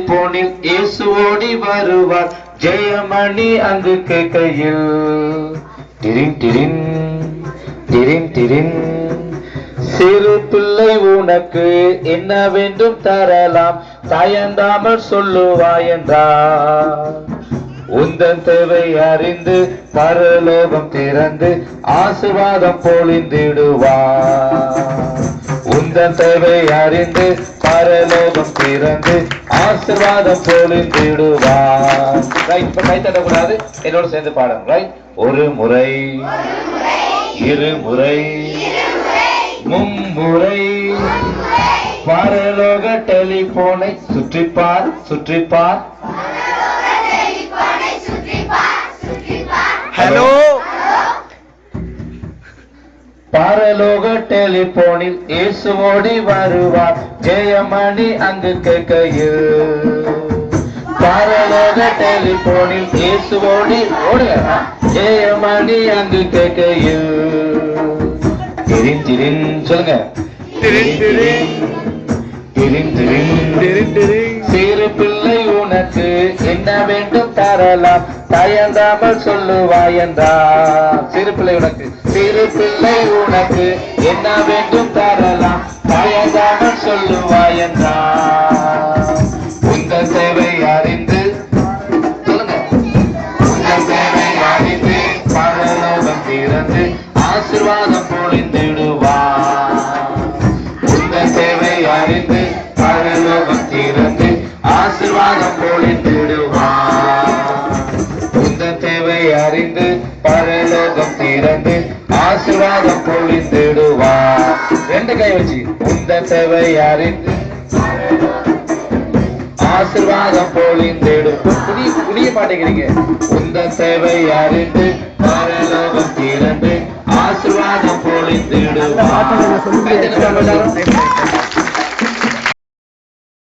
டெலிபோனில் இயேசு ஓடி வருவார். ஜெயமணி அங்கு கேட்கையில் டிரின் டிரின் டிரின் டிரின். சிறு பிள்ளை உனக்கு என்ன வேண்டும் தரலாம், தயங்காமல் சொல்லுவாய் என்றார். உந்தன் தேவை அறிந்து பரலோகம் திறந்து ஆசீர்வாதம் பொழிந்திடுவார். உந்தன் தேவை அறிந்து பரலோகம் திறந்து ஆசீர்வாதம் பொழிந்திடுவார். ரைட், கை தட்டக்கூடாது, என்னோட சேர்ந்து பாடுங்க. ரைட், ஒரு முறை, இருமுறை, மும்முறை பரலோக டெலிபோனை சுற்றிப்பார் சுற்றிப்பார். ஹலோ, பரலோக டெலிபோனில் இயேசு ஓடி வருவார். ஜெயமணி அங்கு கேட்கையில் பரலோக டெலிபோனில் இயேசு ஓடி ஓடுங்க. ஜெயமணி அங்கு கேட்கையில் திரின் திரின் சொல்லுங்க. டிரின் டிரின் திரின் திரின் டிரின் டிரின். சிறு பிள்ளை உனக்கு என்ன வேண்டும் தரலாம், தயங்காமல் சொல்லுவாய் என்றார். சிறு பிள்ளை உனக்கு, சிறு பிள்ளை உனக்கு என்ன வேண்டும் தரலாம், தயங்காமல் சொல்லுவாய் என்றார். உங்கள் சேவை அறிந்து சொல்லுங்க. உங்கள் சேவை அறிந்து பரலோகம் திறந்து ஆசீர்வாதம் பொழிந்திடுவார். உங்கள் சேவை அறிந்து பரலோகம் திறந்து ஆசீர்வாதம் பொழிந்திடுவார். உந்தன் தேவை அறிந்து பரலோகம் திறந்து ஆசீர்வாதம் பொழிந்திடுவார். ரெண்டு கை வச்சு, உந்தன் தேவை அறிந்து ஆசீர்வாதம் பொழிந்திடும். புரிய மாட்டேங்கிறீங்க. உந்தன் தேவை அறிந்து பரலோகம் திறந்து ஆசீர்வாதம் பொழிந்திடுவார்.